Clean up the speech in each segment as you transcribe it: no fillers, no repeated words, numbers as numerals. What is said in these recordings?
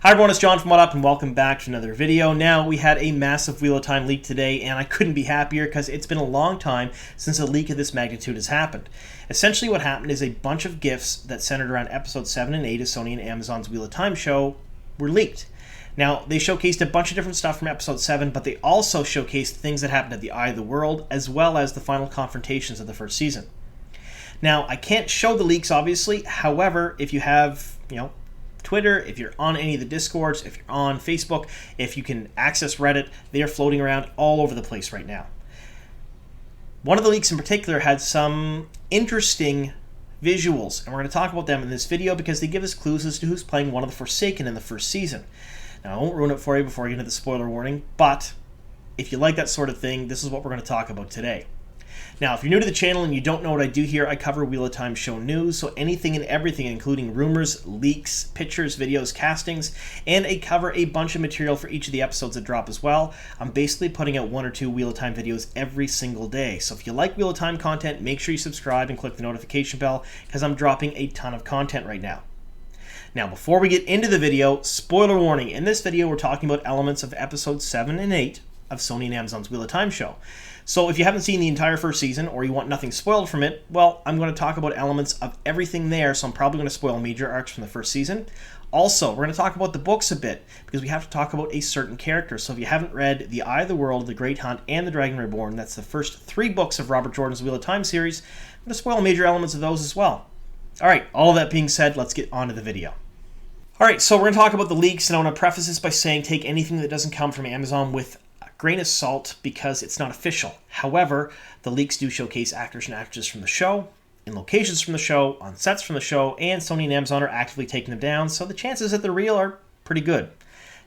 Hi everyone, it's John from What Up and welcome back to another video. Now, we had a massive Wheel of Time leak today and I couldn't be happier because it's been a long time since a leak of this magnitude has happened. Essentially what happened is a bunch of GIFs that centered around episodes 7 and 8 of Sony and Amazon's Wheel of Time show were leaked. Now, they showcased a bunch of different stuff from episode 7, but they also showcased things that happened at the Eye of the World as well as the final confrontations of the first season. Now, I can't show the leaks obviously, however, if you have, Twitter, if you're on any of the Discords, if you're on Facebook, if you can access Reddit, they are floating around all over the place right now. One of the leaks in particular had some interesting visuals, and we're going to talk about them in this video because they give us clues as to who's playing one of the Forsaken in the first season. Now, I won't ruin it for you before I get into the spoiler warning, but if you like that sort of thing, this is what we're going to talk about today. Now, if you're new to the channel and you don't know what I do here, I cover Wheel of Time show news, so anything and everything, including rumors, leaks, pictures, videos, castings, and I cover a bunch of material for each of the episodes that drop as well. I'm basically putting out 1 or 2 Wheel of Time videos every single day. So if you like Wheel of Time content, make sure you subscribe and click the notification bell because I'm dropping a ton of content right now. Now, before we get into the video, spoiler warning. In this video, we're talking about elements of episodes 7 and 8 of Sony and Amazon's Wheel of Time show. So if you haven't seen the entire first season or you want nothing spoiled from it, well, I'm going to talk about elements of everything there, so I'm probably going to spoil major arcs from the first season. Also, we're going to talk about the books a bit because we have to talk about a certain character. So if you haven't read The Eye of the World, The Great Hunt, and The Dragon Reborn, that's the first 3 books of Robert Jordan's Wheel of Time series, I'm going to spoil major elements of those as well. Alright, all of that being said, let's get on to the video. Alright, so we're going to talk about the leaks, and I want to preface this by saying take anything that doesn't come from Amazon with grain of salt because it's not official. However, the leaks do showcase actors and actresses from the show, in locations from the show, on sets from the show, and Sony and Amazon are actively taking them down, so the chances that they're real are pretty good.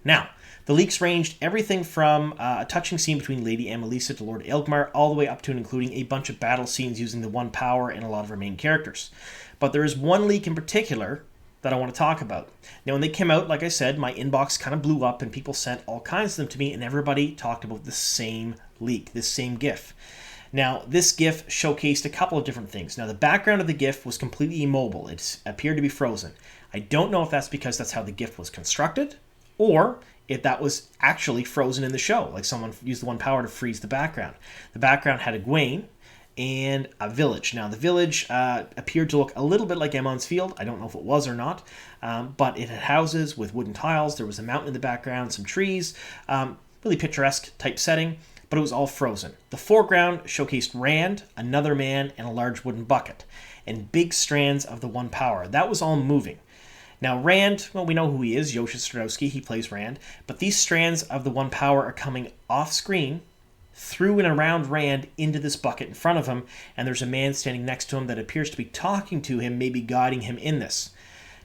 Now, the leaks ranged everything from a touching scene between Lady Annalisa to Lord Ilgmar, all the way up to and including a bunch of battle scenes using the One Power and a lot of our main characters. But there is one leak in particular that I want to talk about. Now, when they came out, like I said, my inbox kind of blew up and people sent all kinds of them to me and everybody talked about the same leak, this same GIF. Now, this GIF showcased a couple of different things. Now, the background of the GIF was completely immobile. It appeared to be frozen. I don't know if that's because that's how the GIF was constructed or if that was actually frozen in the show, like someone used the One Power to freeze the background. The background had Egwene and a village. Now, the village appeared to look a little bit like Emond's Field. I don't know if it was or not, but it had houses with wooden tiles. There was a mountain in the background, some trees, really picturesque type setting, but it was all frozen. The foreground showcased Rand, another man, and a large wooden bucket, and big strands of the One Power. That was all moving. Now, Rand, well, we know who he is, Yosha Stradowski, he plays Rand, but these strands of the One Power are coming off screen through and around Rand into this bucket in front of him, and there's a man standing next to him that appears to be talking to him, maybe guiding him in this.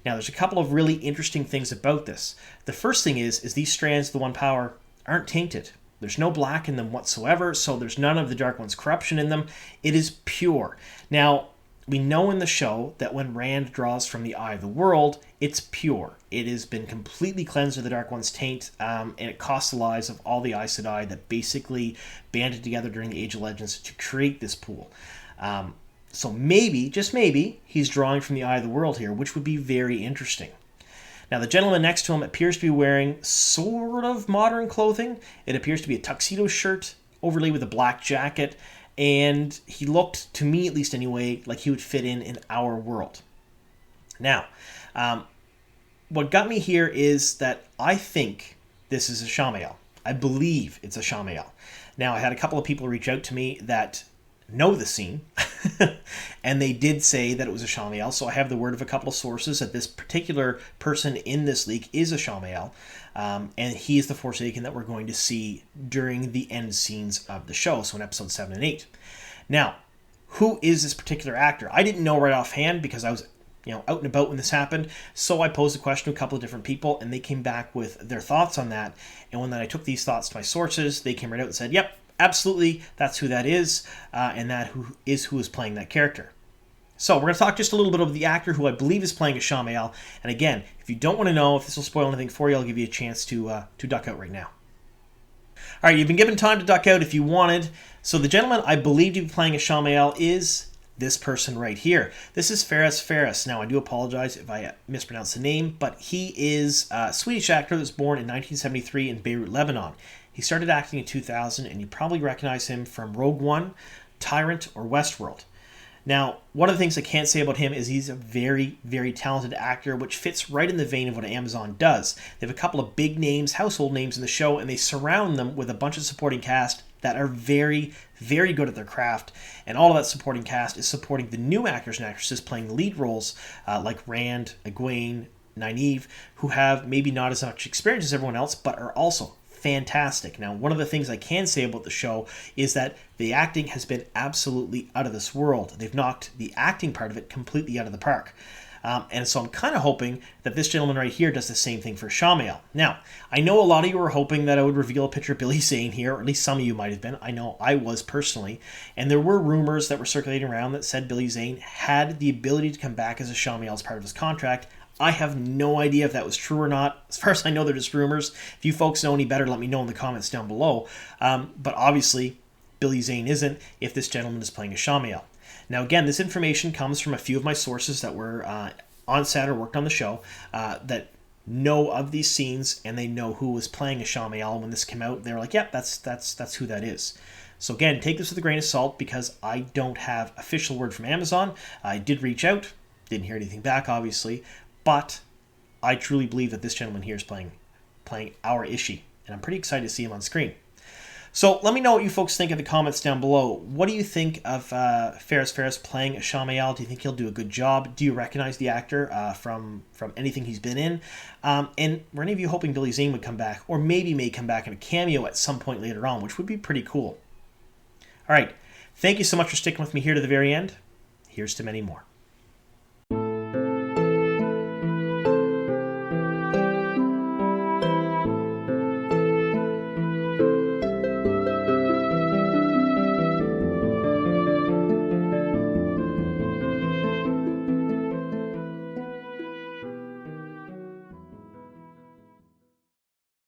Now, there's a couple of really interesting things about this. The first thing is these strands of the One Power aren't tainted. There's no black in them whatsoever, so there's none of the Dark One's corruption in them. It is pure. Now, we know in the show that when Rand draws from the Eye of the World, it's pure. It has been completely cleansed of the Dark One's taint, and it costs the lives of all the Aes Sedai that basically banded together during the Age of Legends to create this pool. So maybe, just maybe, he's drawing from the Eye of the World here, which would be very interesting. Now, the gentleman next to him appears to be wearing sort of modern clothing. It appears to be a tuxedo shirt overlaid with a black jacket, and he looked, to me at least anyway, like he would fit in our world. Now, what got me here is that I think this is a Shamael. I believe it's a Shamael. Now, I had a couple of people reach out to me that know the scene, and they did say that it was a Shamael, so I have the word of a couple of sources that this particular person in this leak is a Shamael, and he is the Forsaken that we're going to see during the end scenes of the show, so in episodes 7 and 8. Now, who is this particular actor? I didn't know right offhand because I was out and about when this happened, so I posed a question to a couple of different people, and they came back with their thoughts on that, and when I took these thoughts to my sources, they came right out and said, yep, absolutely, that's who that is, and that who is playing that character. So we're going to talk just a little bit about the actor who I believe is playing a Shamael, and again, if you don't want to know if this will spoil anything for you, I'll give you a chance to duck out right now. Alright, you've been given time to duck out if you wanted, so the gentleman I believe to be playing a Shamael is this person right here. This is Ferris. Now, I do apologize if I mispronounce the name, but he is a Swedish actor that was born in 1973 in Beirut, Lebanon. He started acting in 2000, and you probably recognize him from Rogue One, Tyrant, or Westworld. Now, one of the things I can't say about him is he's a very, very talented actor, which fits right in the vein of what Amazon does. They have a couple of big names, household names in the show, and they surround them with a bunch of supporting cast that are very, very good at their craft. And all of that supporting cast is supporting the new actors and actresses playing lead roles like Rand, Egwene, Nynaeve, who have maybe not as much experience as everyone else, but are also fantastic. Now, one of the things I can say about the show is that the acting has been absolutely out of this world. They've knocked the acting part of it completely out of the park. And so I'm kind of hoping that this gentleman right here does the same thing for Shamael. Now, I know a lot of you were hoping that I would reveal a picture of Billy Zane here, or at least some of you might have been. I know I was personally. And there were rumors that were circulating around that said Billy Zane had the ability to come back as a Shamael as part of his contract. I have no idea if that was true or not. As far as I know, they're just rumors. If you folks know any better, let me know in the comments down below. But obviously, Billy Zane isn't if this gentleman is playing a Shamael. Now, again, this information comes from a few of my sources that were on set or worked on the show that know of these scenes, and they know who was playing a Shamael. When this came out, they were like, yep, that's who that is. So again, take this with a grain of salt because I don't have official word from Amazon. I did reach out, didn't hear anything back, obviously. But I truly believe that this gentleman here is playing our Ishi, and I'm pretty excited to see him on screen. So let me know what you folks think in the comments down below. What do you think of Ferris playing a Shamael? Do you think he'll do a good job? Do you recognize the actor from anything he's been in? And were any of you hoping Billy Zane would come back, or maybe may come back in a cameo at some point later on, which would be pretty cool. All right, thank you so much for sticking with me here to the very end. Here's to many more.